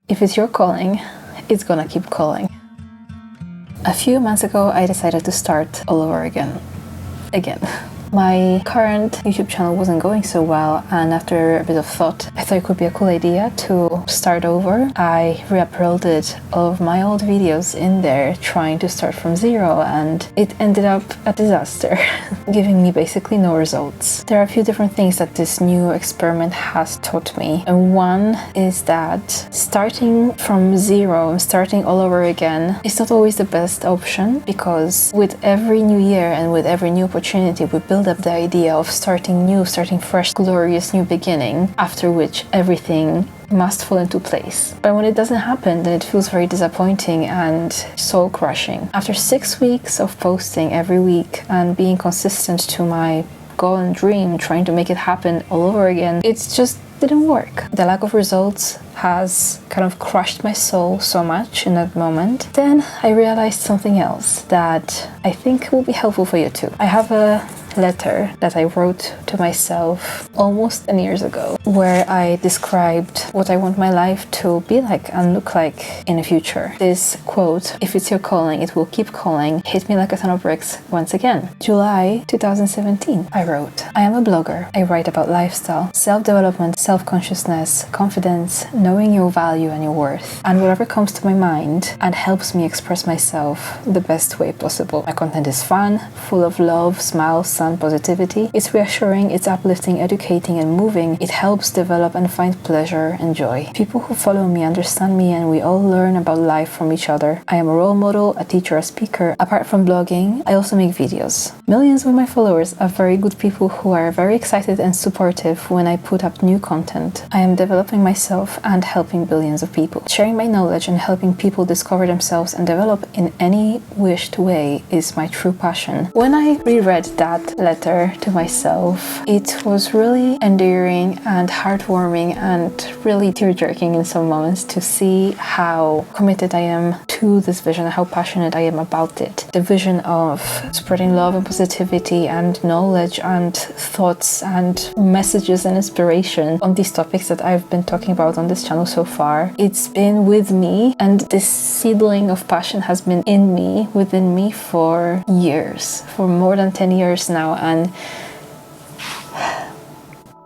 If it's your calling, it's gonna keep calling. A few months ago, I decided to start all over again. My current YouTube channel wasn't going so well, and after a bit of thought, I thought it could be a cool idea to start over. I re-uploaded all of my old videos in there, trying to start from zero, and it ended up a disaster, giving me basically no results. There are a few different things that this new experiment has taught me, and one is that starting from zero, starting all over again, is not always the best option, because with every new year and with every new opportunity, we build up the idea of starting new, starting fresh, glorious new beginning, after which everything must fall into place. But when it doesn't happen, then it feels very disappointing and soul crushing. After 6 weeks of posting every week and being consistent to my goal and dream, trying to make it happen all over again, it just didn't work. The lack of results has kind of crushed my soul so much in that moment. Then I realized something else that I think will be helpful for you too. I have a letter that I wrote to myself almost 10 years ago, where I described what I want my life to be like and look like in the future. This quote, "If it's your calling, it will keep calling," hit me like a ton of bricks once again. July 2017, I wrote, "I am a blogger. I write about lifestyle, self-development, self-consciousness, confidence, knowing your value and your worth, and whatever comes to my mind and helps me express myself the best way possible. My content is fun, full of love, smiles, and positivity. It's reassuring, it's uplifting, educating, and moving. It helps develop and find pleasure and joy. People who follow me understand me, and we all learn about life from each other. I am a role model, a teacher, a speaker. Apart from blogging, I also make videos. Millions of my followers are very good people who are very excited and supportive when I put up new content. I am developing myself and helping billions of people. Sharing my knowledge and helping people discover themselves and develop in any wished way is my true passion." When I reread that letter to myself, it was really endearing and heartwarming and really tear-jerking in some moments to see how committed I am to this vision, how passionate I am about it. The vision of spreading love and positivity and knowledge and thoughts and messages and inspiration on these topics that I've been talking about on this channel so far. It's been with me, and this seedling of passion has been in me, within me for years, for more than 10 years now. And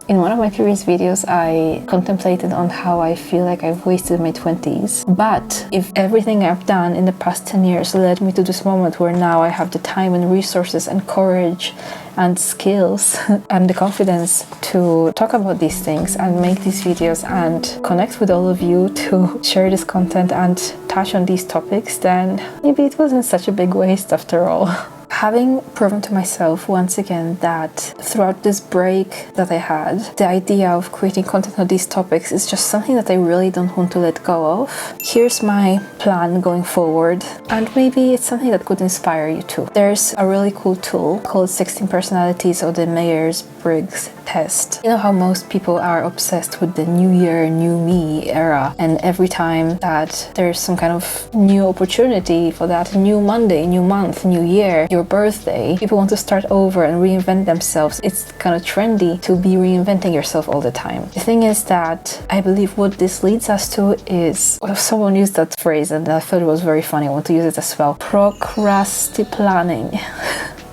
in one of my previous videos, I contemplated on how I feel like I've wasted my 20s. But if everything I've done in the past 10 years led me to this moment where now I have the time and resources and courage and skills and the confidence to talk about these things and make these videos and connect with all of you to share this content and touch on these topics, then maybe it wasn't such a big waste after all. Having proven to myself once again that throughout this break that I had, the idea of creating content on these topics is just something that I really don't want to let go of. Here's my plan going forward, and maybe it's something that could inspire you too. There's a really cool tool called 16 Personalities, or the Myers-Briggs test. You know how most people are obsessed with the new year, new me era, and every time that there's some kind of new opportunity for that, new Monday, new month, new year, your birthday, people want to start over and reinvent themselves. It's kind of trendy to be reinventing yourself all the time. The thing is that I believe what this leads us to is, well, someone used that phrase and I thought it was very funny. I want to use it as well. Procrastiplanning.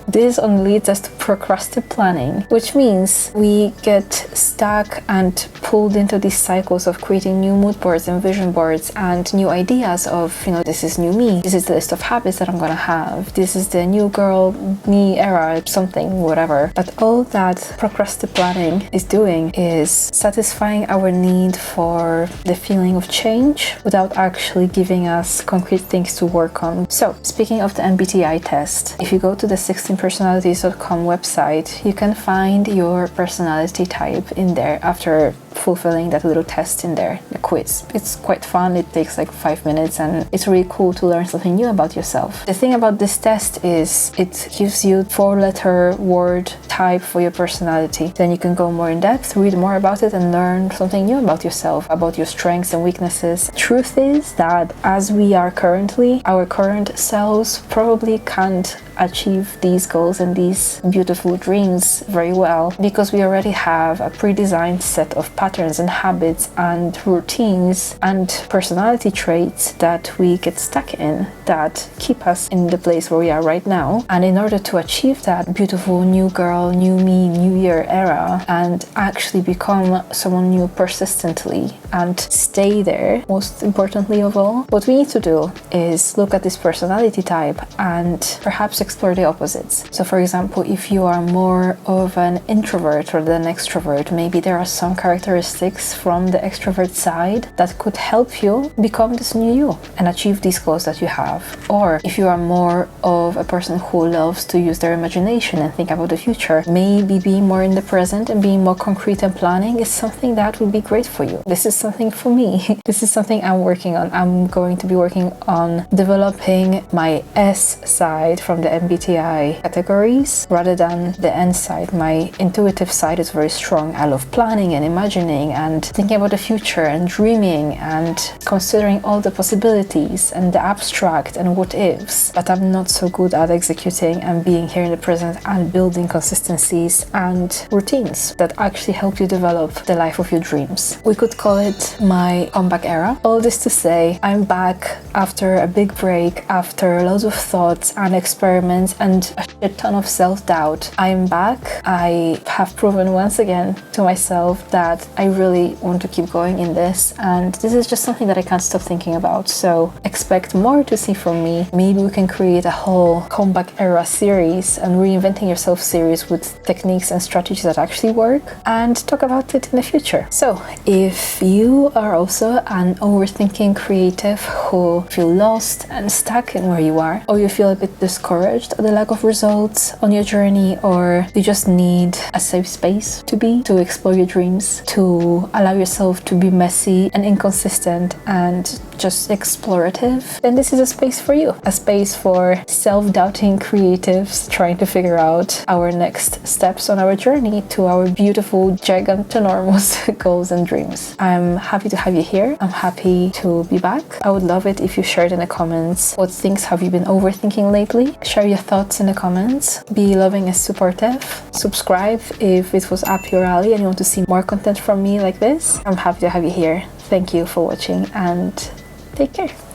This only leads us to procrastiplanning, which means we get stuck and pulled into these cycles of creating new mood boards and vision boards and new ideas of, this is new me, this is the list of habits that I'm gonna have, this is the new girl me era, something, whatever. But all that procrastiplanning is doing is satisfying our need for the feeling of change without actually giving us concrete things to work on. So, speaking of the MBTI test, if you go to the 16personalities.com website, you can find your personality type in there after fulfilling that little test in there, the quiz. It's quite fun, it takes like 5 minutes, and it's really cool to learn something new about yourself. The thing about this test is it gives you 4-letter word type for your personality. Then you can go more in depth, read more about it, and learn something new about yourself, about your strengths and weaknesses. Truth is that as we are currently, our current selves probably can't achieve these goals and these beautiful dreams very well, because we already have a pre-designed set of patterns patterns and habits and routines and personality traits that we get stuck in that keep us in the place where we are right now. And in order to achieve that beautiful new girl, new me, new year era and actually become someone new persistently and stay there, most importantly of all, what we need to do is look at this personality type and perhaps explore the opposites. So for example, if you are more of an introvert or than extrovert, maybe there are some characteristics from the extrovert side that could help you become this new you and achieve these goals that you have. Or if you are more of a person who loves to use their imagination and think about the future, maybe being more in the present and being more concrete and planning is something that would be great for you. This is something for me. This is something I'm working on. I'm going to be working on developing my S side from the MBTI categories rather than the N side. My intuitive side is very strong. I love planning and imagining and thinking about the future and dreaming and considering all the possibilities and the abstract and what ifs, but I'm not so good at executing and being here in the present and building consistencies and routines that actually help you develop the life of your dreams. We could call it my comeback era. All this to say, I'm back after a big break, after loads of thoughts and experiments and a shit ton of self-doubt. I'm back. I have proven once again to myself that I really want to keep going in this, and this is just something that I can't stop thinking about. So expect more to see from me. Maybe we can create a whole comeback era series and reinventing yourself series with techniques and strategies that actually work and talk about it in the future. So if you are also an overthinking creative who feel lost and stuck in where you are, or you feel a bit discouraged at the lack of results on your journey, or you just need a safe space to explore your dreams, to allow yourself to be messy and inconsistent and just explorative, then this is a space for you. A space for self-doubting creatives trying to figure out our next steps on our journey to our beautiful, gigantonormous goals and dreams. I'm happy to have you here. I'm happy to be back. I would love it if you shared in the comments what things have you been overthinking lately. Share your thoughts in the comments. Be loving and supportive. Subscribe if it was up your alley and you want to see more content from me like this. I'm happy to have you here. Thank you for watching and take care.